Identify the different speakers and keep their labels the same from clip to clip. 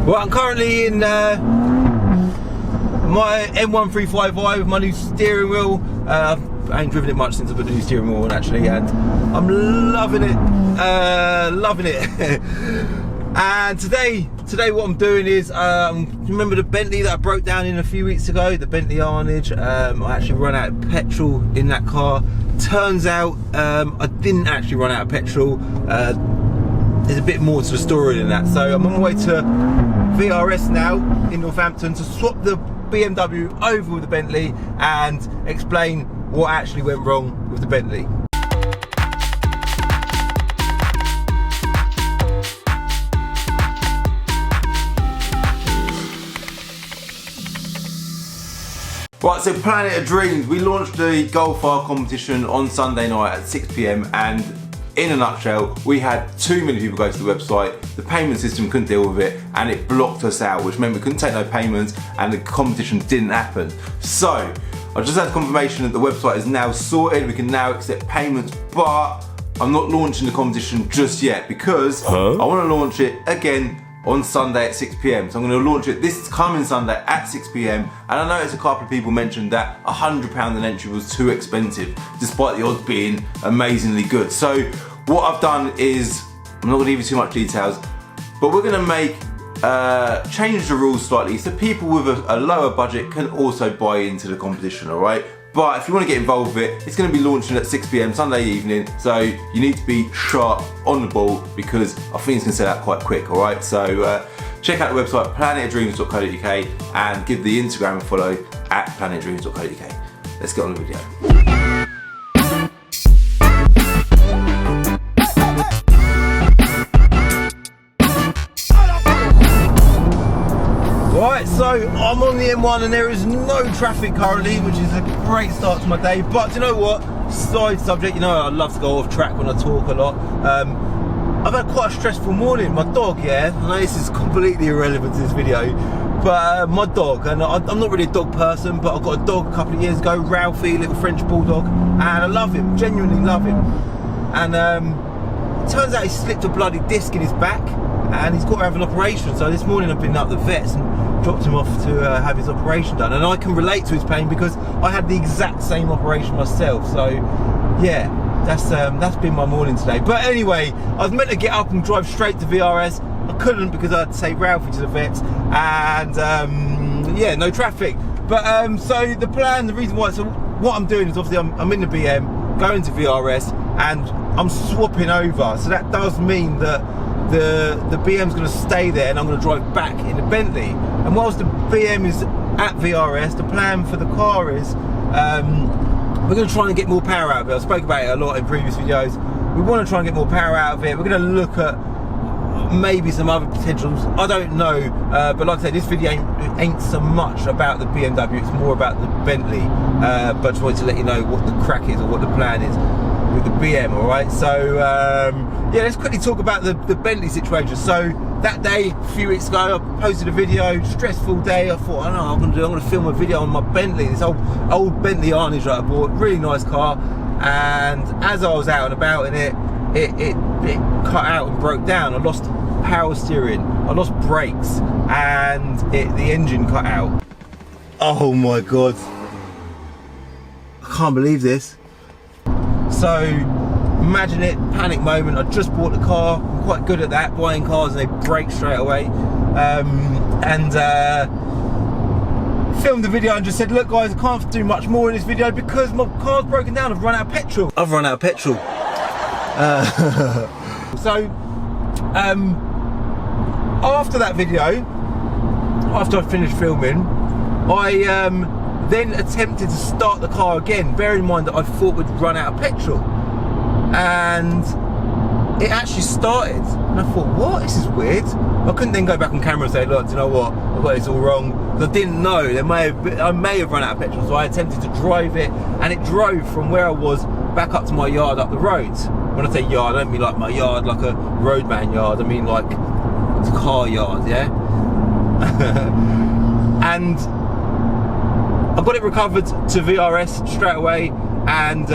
Speaker 1: Well, I'm currently in my M1355 with my new steering wheel. I ain't driven it much since I put the new steering wheel on actually, and I'm loving it, And today what I'm doing is, remember the Bentley that I broke down in a few weeks ago, the Bentley Arnage? I actually ran out of petrol in that car. Turns out I didn't actually run out of petrol. There's a bit more to the story than that. So I'm on my way to VRS now in Northampton to swap the BMW over with the Bentley and explain what actually went wrong with the Bentley. Right, so Planet of Dreams, we launched the Golf R competition on Sunday night at 6 PM, and in a nutshell, we had too many people go to the website, the payment system couldn't deal with it, and it blocked us out, which meant we couldn't take no payments and the competition didn't happen. So, I just had confirmation that the website is now sorted, we can now accept payments, but I'm not launching the competition just yet because I want to launch it again on Sunday at 6 PM. So I'm going to launch it this coming Sunday at 6 PM. And I noticed a couple of people mentioned that £100 an entry was too expensive, despite the odds being amazingly good. So what I've done is, I'm not going to give you too much details, but we're going to make change the rules slightly so people with a lower budget can also buy into the competition, alright? But if you want to get involved with it, it's going to be launching at 6 PM Sunday evening, so you need to be sharp on the ball because I think it's going to sell out quite quick, alright? So check out the website planetofdreams.co.uk and give the Instagram a follow at planetofdreams.co.uk. Let's get on the video. Right, so I'm on the M1 and there is no traffic currently, which is a great start to my day. But do you know what? Side subject, you know I love to go off track when I talk a lot. I've had quite a stressful morning. My dog, I know this is completely irrelevant to this video, but my dog, and I'm not really a dog person, but I got a dog a couple of years ago, Ralphie, little French bulldog, and I love him, genuinely love him. And it turns out he slipped a bloody disc in his back, and he's got to have an operation. So this morning I've been up the vets and dropped him off to have his operation done, and I can relate to his pain because I had the exact same operation myself. So yeah, that's been my morning today. But anyway, I was meant to get up and drive straight to VRS. I couldn't because I had to take Ralphie to the vets, and yeah, no traffic. But so the plan, the reason why, so what I'm doing is obviously I'm in the BM going to VRS and I'm swapping over. So that does mean that the BM's going to stay there and I'm going to drive back in the Bentley. And whilst the BM is at VRS, the plan for the car is we're going to try and get more power out of it. I spoke about it a lot in previous videos. We want to try and get more power out of it. We're going to look at maybe some other potentials, I don't know, but like I said, this video ain't so much about the BMW, it's more about the Bentley, but I just wanted to let you know what the crack is or what the plan is with the BM, alright? So yeah, let's quickly talk about the Bentley situation. So that day, a few weeks ago, I posted a video, stressful day. I thought, I know what I'm going to film a video on my Bentley, this old Bentley Arnage that I bought, really nice car. And as I was out and about in it, it cut out and broke down. I lost power steering, I lost brakes, and the engine cut out. Oh my god, I can't believe this. So imagine it, panic moment. I just bought the car, I'm quite good at that, buying cars and they break straight away. Filmed the video and just said, look guys, I can't do much more in this video because my car's broken down, I've run out of petrol. So after that video, after I finished filming, I then attempted to start the car again, bearing in mind that I thought we'd run out of petrol, and it actually started, and I thought, what, this is weird. I couldn't then go back on camera and say, look, do you know what, I've got this all wrong, because I didn't know, I may have run out of petrol. So I attempted to drive it, and it drove from where I was back up to my yard up the road. When I say yard, I don't mean like my yard, like a roadman yard, I mean like it's a car yard, yeah? And I got it recovered to VRS straight away, and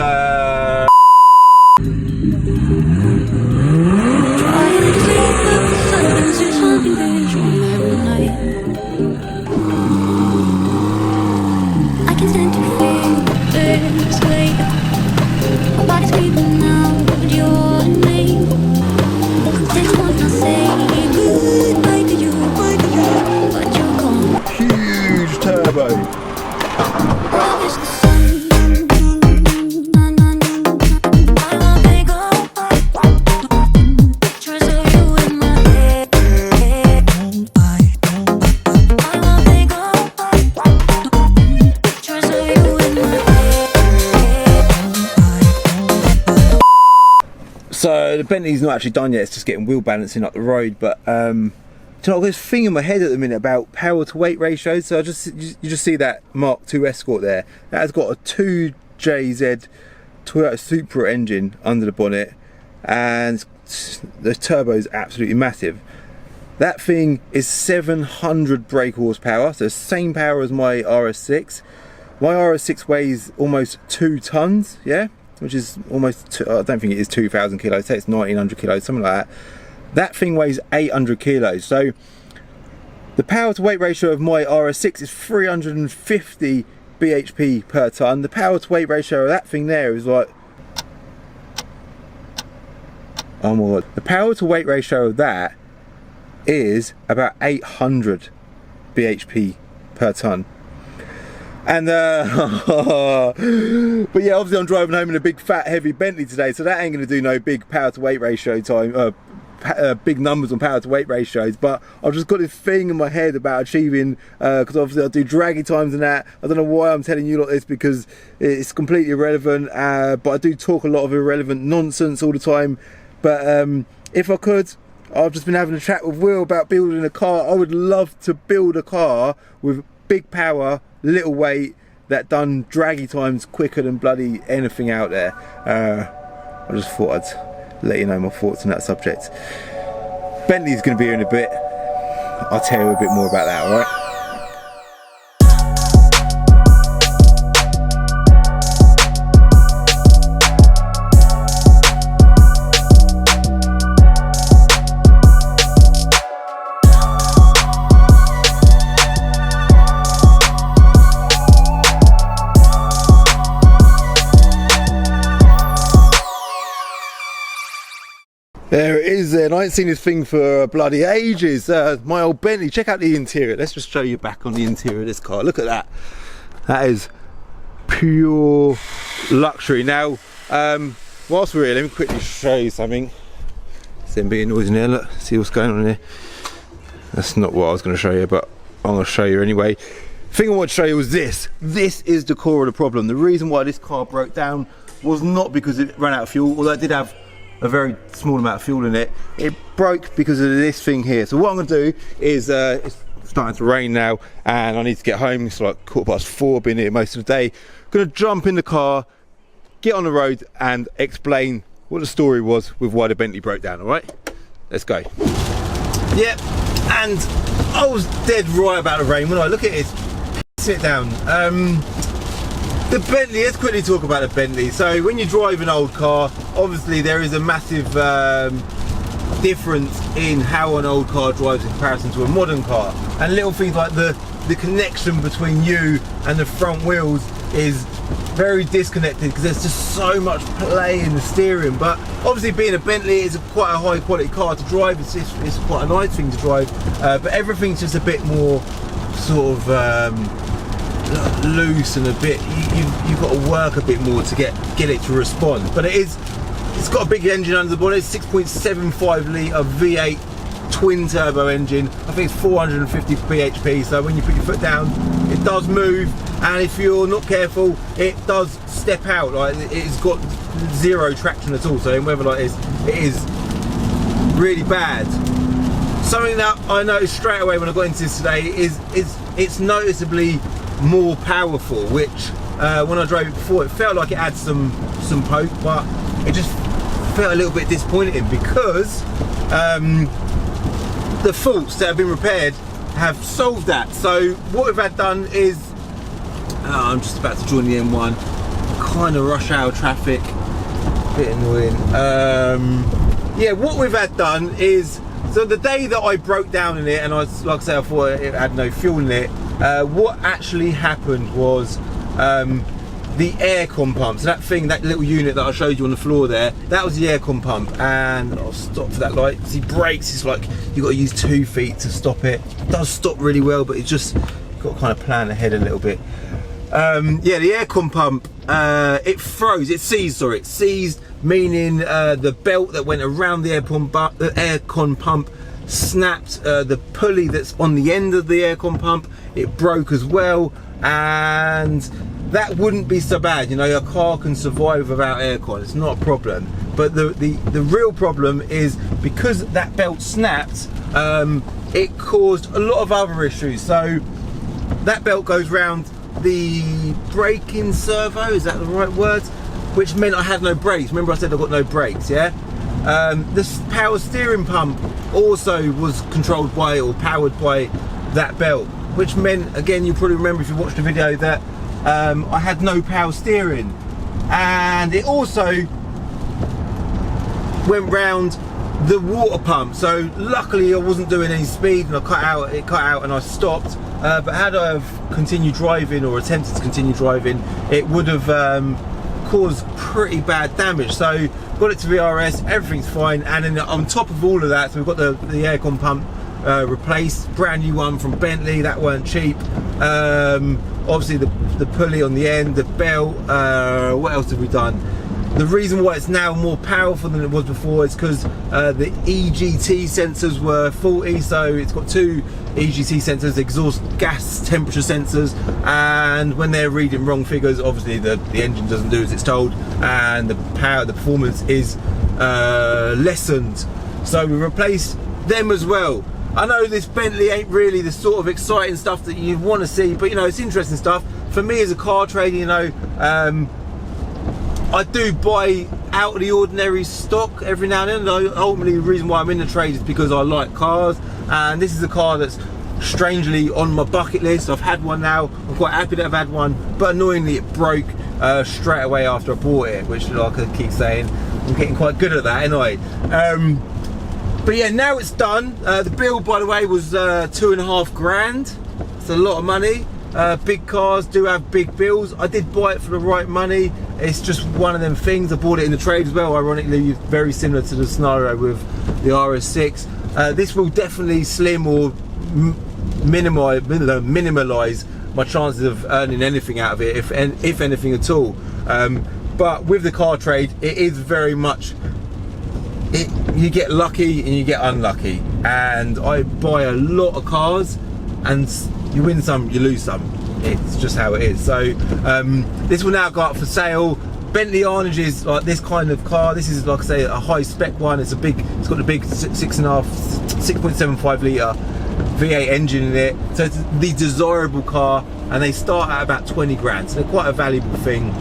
Speaker 1: Bentley's not actually done yet, it's just getting wheel balancing up the road, but do you know, I've got this thing in my head at the minute about power to weight ratios. So you just see that Mark II Escort there. That has got a 2JZ Toyota Supra engine under the bonnet, and the turbo is absolutely massive. That thing is 700 brake horsepower, so the same power as my RS6. My RS6 weighs almost 2 tons, yeah, which is almost, I don't think it is 2,000 kilos, say it's 1,900 kilos, something like that. That thing weighs 800 kilos. So the power to weight ratio of my RS6 is 350 bhp per ton. The power to weight ratio of that thing there is like, oh my god, the power to weight ratio of that is about 800 bhp per ton. And but yeah, obviously I'm driving home in a big fat heavy Bentley today, so that ain't going to do no big power to weight ratio time, big numbers on power to weight ratios. But I've just got this thing in my head about achieving, because obviously I do draggy times and that. I don't know why I'm telling you like this, because it's completely irrelevant, but I do talk a lot of irrelevant nonsense all the time. But if I could, I've just been having a chat with Will about building a car. I would love to build a car with big power, little weight, that done draggy times quicker than bloody anything out there. I just thought I'd let you know my thoughts on that subject. Bentley's going to be here in a bit. I'll tell you a bit more about that, alright? There it is then. I ain't seen this thing for bloody ages. My old Bentley. Check out the interior. Let's just show you back on the interior of this car. Look at that. That is pure luxury. Now, whilst we're here, let me quickly show you something. It's being noisy in there. Look, see what's going on here. That's not what I was going to show you, but I'm going to show you anyway. The thing I want to show you was this. This is the core of the problem. The reason why this car broke down was not because it ran out of fuel, although it did have a very small amount of fuel in it. It broke because of this thing here. So what I'm going to do is, it's starting to rain now and I need to get home. It's like 4:15, been here most of the day. I'm going to jump in the car, get on the road and explain what the story was with why the Bentley broke down, alright? Let's go. Yep, and I was dead right about the rain when I look at it. Sit down. The Bentley, let's quickly talk about the Bentley. So when you drive an old car, obviously there is a massive difference in how an old car drives in comparison to a modern car. And little things like the connection between you and the front wheels is very disconnected because there's just so much play in the steering. But obviously being a Bentley is quite a high quality car to drive. It's quite a nice thing to drive, but everything's just a bit more sort of loose and a bit, you've got to work a bit more to get it to respond. But it's got a big engine under the bonnet, 6.75 litre V8 twin turbo engine. I think it's 450 bhp, so when you put your foot down it does move, and if you're not careful it does step out. Like, it's got zero traction at all, so in weather like this it is really bad. Something that I noticed straight away when I got into this today is it's noticeably more powerful, which when I drove it before it felt like it had some poke, but it just felt a little bit disappointing because the faults that have been repaired have solved that. So what we've had done is, I'm just about to join the M1, kind of rush hour traffic, bit annoying. Yeah, what we've had done is, so the day that I broke down in it and like I say, I thought it had no fuel in it, what actually happened was the aircon pump. So that thing, that little unit that I showed you on the floor there, that was the aircon pump. And I'll stop for that light. See, brakes, it's like you've got to use 2 feet to stop it. It does stop really well, but it's just got to kind of plan ahead a little bit. Yeah, the aircon pump, it froze, it seized, meaning the belt that went around the aircon pump snapped. The pulley that's on the end of the aircon pump, it broke as well, and that wouldn't be so bad. You know, a car can survive without aircon, it's not a problem. But the real problem is because that belt snapped, it caused a lot of other issues. So that belt goes round the braking servo, is that the right word? Which meant I had no brakes. Remember I said I got no brakes, yeah? This power steering pump also was controlled by or powered by that belt, which meant, again, you probably remember if you watched the video, that I had no power steering. And it also went round the water pump. So luckily I wasn't doing any speed and it cut out and I stopped. But had I have continued driving or attempted to continue driving, it would have caused pretty bad damage. So got it to VRS, everything's fine, and then on top of all of that, so we've got the aircon pump replaced, brand new one from Bentley, that weren't cheap. Obviously the pulley on the end, the belt, what else have we done? The reason why it's now more powerful than it was before is because the EGT sensors were faulty. So it's got two EGT sensors, exhaust gas temperature sensors, and when they're reading wrong figures, obviously the engine doesn't do as it's told, and the performance is lessened. So we replaced them as well. I know this Bentley ain't really the sort of exciting stuff that you want to see, but you know, it's interesting stuff. For me as a car trader, you know, I do buy out of the ordinary stock every now and then. Ultimately, the reason why I'm in the trade is because I like cars, and this is a car that's strangely on my bucket list. I've had one now, I'm quite happy that I've had one, but annoyingly it broke straight away after I bought it, which, like I keep saying, I'm getting quite good at that anyway. But yeah, now it's done. The bill, by the way, was 2.5 grand. It's a lot of money. Big cars do have big bills. I did buy it for the right money. It's just one of them things. I bought it in the trade as well, ironically, very similar to the scenario with the RS6. This will definitely slim or minimalize my chances of earning anything out of it, if anything at all. But with the car trade, it is very much, you get lucky and you get unlucky. And I buy a lot of cars, and you win some, you lose some. It's just how it is. So this will now go up for sale. Bentley Arnage is like this kind of car. This is, like I say, a high spec one. It's got the big 6.75 litre V8 engine in it. So it's the desirable car, and they start at about 20 grand. So they're quite a valuable thing.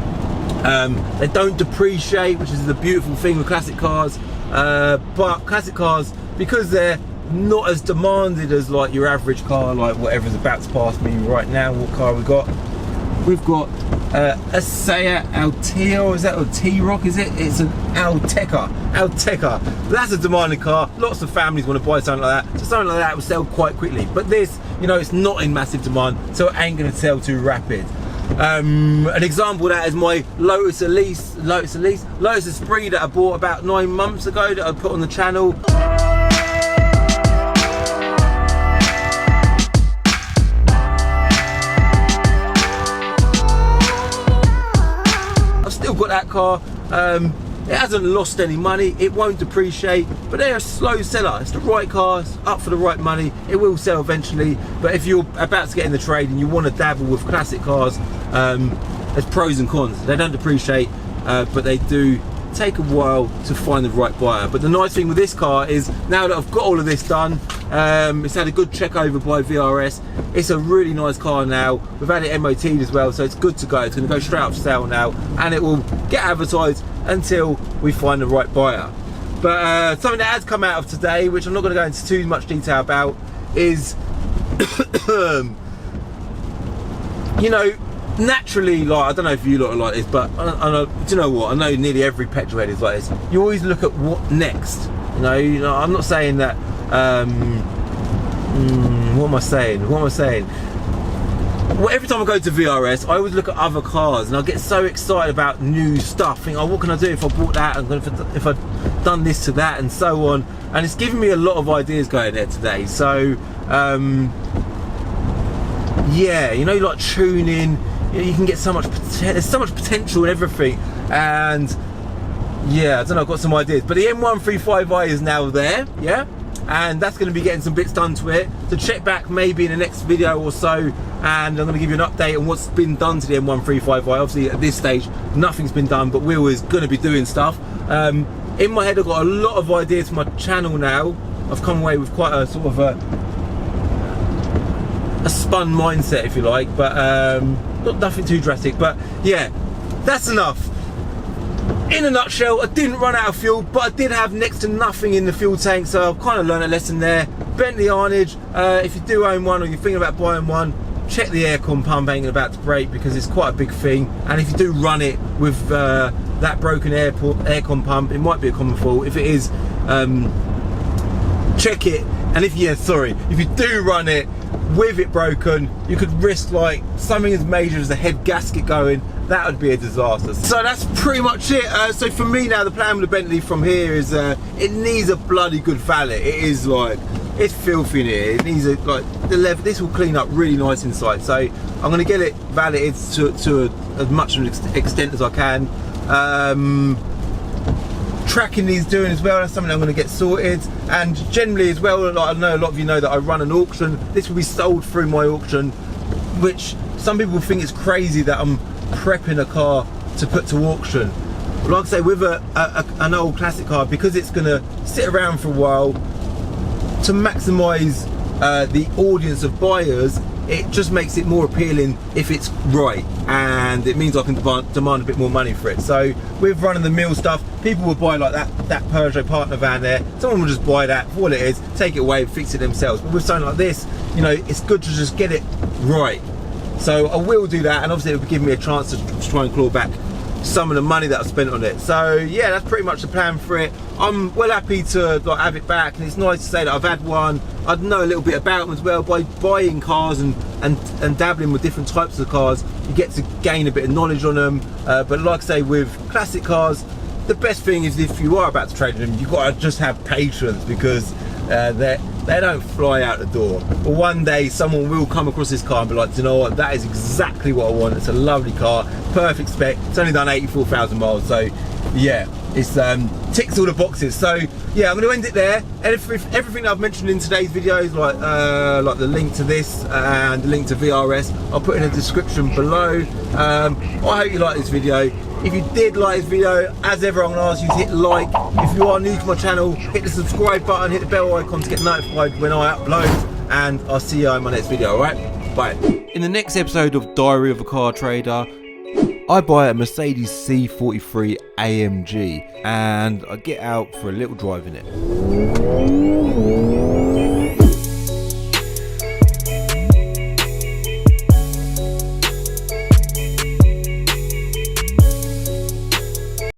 Speaker 1: They don't depreciate, which is the beautiful thing with classic cars. But classic cars, because they're not as demanded as like your average car, like whatever's about to pass me right now. What car we got? We've got a Seat Altea, or is that a T-Roc, is it? It's an Alteca. That's a demanding car. Lots of families want to buy something like that. So something like that will sell quite quickly. But this, you know, it's not in massive demand, so it ain't going to sell too rapid. An example of that is my Lotus Esprit that I bought about 9 months ago that I put on the channel. Got that car. It hasn't lost any money, it won't depreciate, but they're a slow seller. It's the right car, it's up for the right money, it will sell eventually. But if you're about to get in the trade and you want to dabble with classic cars, there's pros and cons. They don't depreciate, but they do take a while to find the right buyer. But the nice thing with this car is, now that I've got all of this done, it's had a good check over by VRS. It's a really nice car now. We've had it MOT'd as well, so it's good to go. It's going to go straight up for sale now, and it will get advertised until we find the right buyer. But something that has come out of today, which I'm not going to go into too much detail about, is you know, naturally, like, I don't know if you lot are like this, but do you know what? I know nearly every petrol head is like this. You always look at what next. You know, I'm not saying that. What am I saying? Well, every time I go to VRS, I always look at other cars, and I get so excited about new stuff. Think, oh, what can I do if I bought that, and if I've done this to that, and so on. And it's giving me a lot of ideas going there today. So, yeah, you know, like tuning. You can get so much, there's so much potential in everything, and yeah, I don't know, I've got some ideas. But the M135i is now there, yeah, and that's going to be getting some bits done to it. So check back maybe in the next video or so, and I'm going to give you an update on what's been done to the M135i. Obviously at this stage nothing's been done, but Will is going to be doing stuff. in my head I've got a lot of ideas for my channel now. I've come away with quite a sort of a spun mindset, if you like, but nothing too drastic. But yeah, that's enough. In a nutshell, I didn't run out of fuel, but I did have next to nothing in the fuel tank, so I've kind of learned a lesson there. Bentley Arnage, if you do own one or you're thinking about buying one, check the aircon pump ain't about to break, because it's quite a big thing. And if you do run it with that broken aircon pump, it might be a common fault. If it is, check it. And if you do run it with it broken, you could risk like something as major as the head gasket going. That would be a disaster. So that's pretty much it. So for me now, the plan with the Bentley from here is it needs a bloody good valet. It is like, it's filthy in here. It needs like the leather. This will clean up really nice inside. So I'm going to get it valeted to as much of an extent as I can. Tracking needs doing as well. That's something I'm going to get sorted. And generally as well, like I know a lot of you know that I run an auction. This will be sold through my auction, which some people think it's crazy that I'm prepping a car to put to auction. But like I say, with an old classic car, because it's going to sit around for a while, to maximise the audience of buyers, it just makes it more appealing if it's right, and it means I can demand a bit more money for it. So with running the mill stuff, people will buy like that Peugeot partner van there. Someone will just buy that for all it is, take it away, fix it themselves. But with something like this, you know, it's good to just get it right. So I will do that, and obviously it will give me a chance to try and claw back some of the money that I've spent on it. So yeah, that's pretty much the plan for it. I'm well happy to like have it back, and it's nice to say that I've had one. I know a little bit about them as well. By buying cars and dabbling with different types of cars, you get to gain a bit of knowledge on them. But like I say, with classic cars, the best thing is if you are about to trade in them, you've got to just have patience, because they don't fly out the door. But one day someone will come across this car and be like, you know what, that is exactly what I want. It's a lovely car, perfect spec. It's only done 84,000 miles, so yeah, it's ticks all the boxes. So yeah, I'm going to end it there. And everything I've mentioned in today's videos, like the link to this and the link to VRS, I'll put in the description below. I hope you like this video. If you did like this video, as ever, I'm going to ask you to hit like. If you are new to my channel, hit the subscribe button, hit the bell icon to get notified when I upload, and I'll see you in my next video, alright? Bye. In the next episode of Diary of a Car Trader, I buy a Mercedes C43 AMG and I get out for a little drive in it.